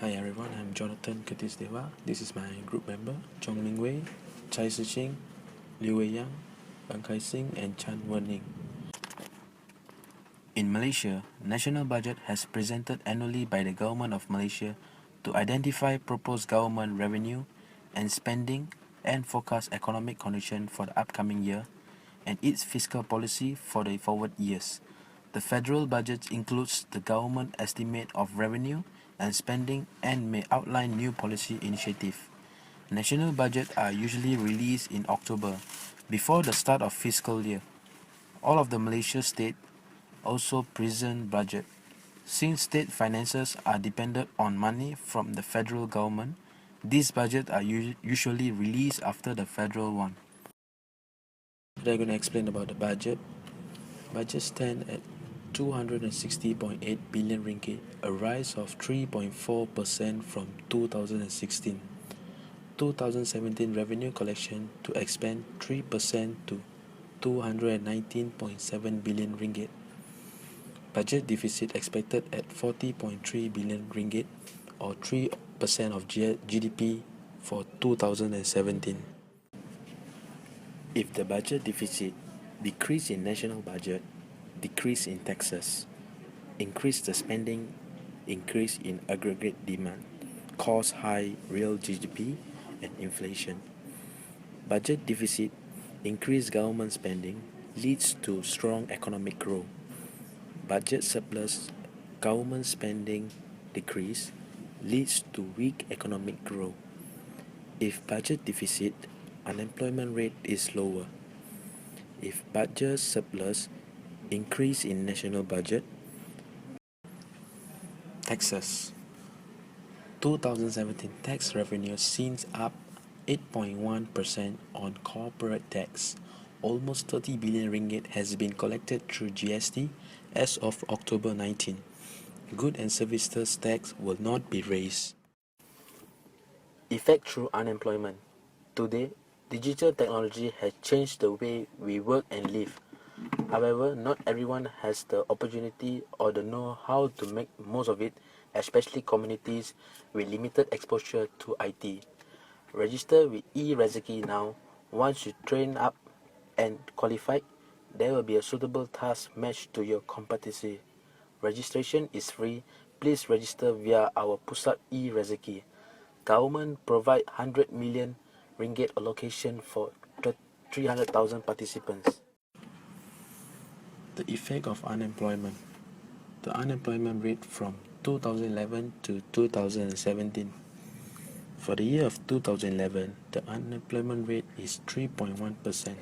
Hi everyone, I'm Jonathan Curtis Dewa. This is my group member, Chong Ming Wei, Chai Si Ching, Liu Wei Yang, Bang Kai Sing, and Chan Wen Ning. In Malaysia, national budget has presented annually by the Government of Malaysia to identify proposed government revenue and spending and forecast economic condition for the upcoming year and its fiscal policy for the forward years. The federal budget includes the government estimate of revenue and spending and may outline new policy initiatives. National budgets are usually released in October, before the start of fiscal year. All of the Malaysia state also present budget. Since state finances are dependent on money from the federal government, these budgets are usually released after the federal one. Today I'm going to explain about the budget. Budget stand at 260.8 billion ringgit, a rise of 3.4% from 2016. 2017 revenue collection to expand 3% to 219.7 billion ringgit. Budget deficit expected at 40.3 billion ringgit or 3% of GDP for 2017. If the budget deficit decrease in national budget, decrease in taxes, increase the spending, increase in aggregate demand, cause high real GDP and inflation. Budget deficit, increased government spending, leads to strong economic growth. Budget surplus, government spending decrease, leads to weak economic growth. If budget deficit, unemployment rate is lower. If budget surplus, increase in national budget. Taxes. 2017 tax revenue seen up 8.1% on corporate tax. Almost 30 billion ringgit has been collected through GST as of October 19. Good and services tax will not be raised. Effect through unemployment. Today, digital technology has changed the way we work and live. However, not everyone has the opportunity or the know-how to make most of it, especially communities with limited exposure to IT. Register with e-Rezeki now. Once you train up and qualified, there will be a suitable task matched to your competency. Registration is free. Please register via our Pusat e-Rezeki. Government provide 100 million ringgit allocation for 300,000 participants. The effect of unemployment. The unemployment rate from 2011 to 2017. For the year of 2011, the unemployment rate is 3.1%.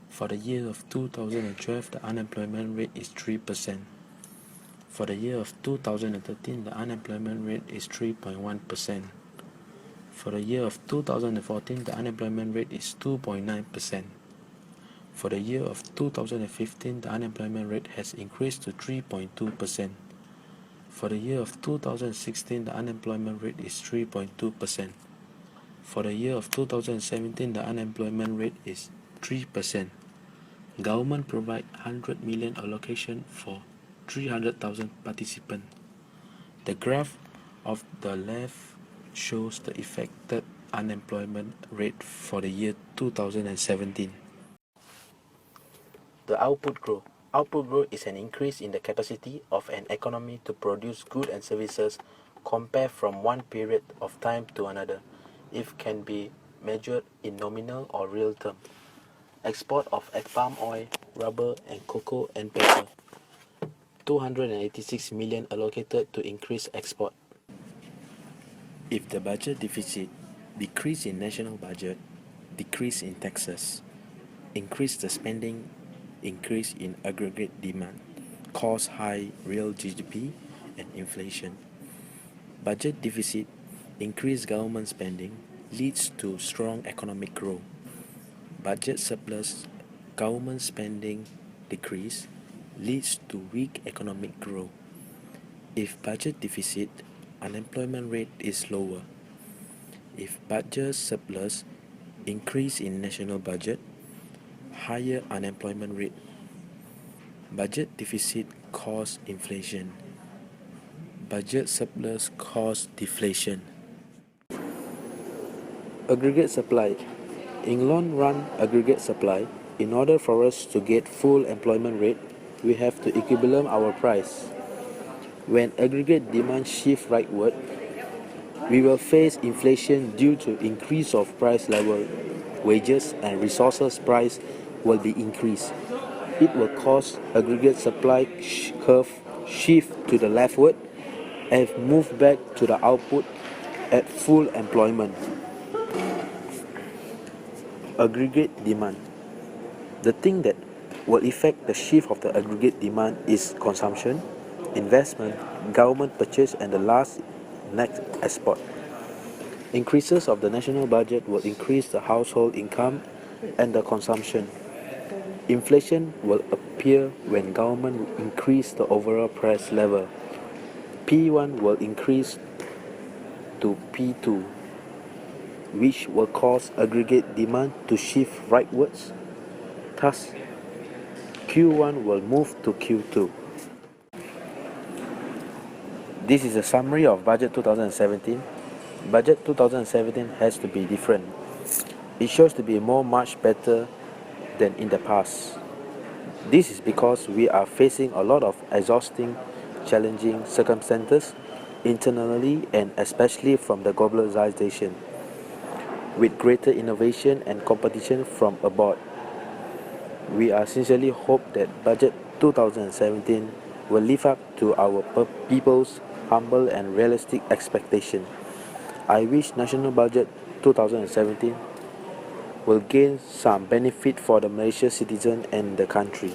For the year of 2012, the unemployment rate is 3%. For the year of 2013, the unemployment rate is 3.1%. For the year of 2014, the unemployment rate is 2.9%. For the year of 2015, the unemployment rate has increased to 3.2%. For the year of 2016, the unemployment rate is 3.2%. For the year of 2017, the unemployment rate is 3%. Government provide 100 million allocation for 300,000 participants. The graph of the left shows the effective unemployment rate for the year 2017. The output growth. Output growth is an increase in the capacity of an economy to produce goods and services compared from one period of time to another, if can be measured in nominal or real term. Export of palm oil, rubber and cocoa and paper. 286 million allocated to increase export. If the budget deficit, decrease in national budget, decrease in taxes, increase the spending, increase in aggregate demand, cause high real GDP and inflation. Budget deficit, increased government spending, leads to strong economic growth. Budget surplus, government spending decrease, leads to weak economic growth. If budget deficit, unemployment rate is lower. If budget surplus, increase in national budget, higher unemployment rate. Budget deficit cause inflation. Budget surplus cause deflation. Aggregate supply. In long-run aggregate supply, in order for us to get full employment rate, we have to equilibrium our price. When aggregate demand shifts rightward, we will face inflation due to increase of price level. Wages and resources price will be increased. It will cause aggregate supply curve shift to the leftward and move back to the output at full employment. Aggregate demand. The thing that will affect the shift of the aggregate demand is consumption, investment, government purchase, and the last, next, export. Increases of the national budget will increase the household income and the consumption. Inflation will appear when government increase the overall price level. P1 will increase to P2, which will cause aggregate demand to shift rightwards. Thus, Q1 will move to Q2. This is a summary of Budget 2017. Budget 2017 has to be different. It shows to be much better than in the past. This is because we are facing a lot of exhausting, challenging circumstances internally and especially from the globalization, with greater innovation and competition from abroad. We are sincerely hope that Budget 2017 will live up to our people's humble and realistic expectation. I wish National Budget 2017 will gain some benefit for the Malaysia citizen and the country.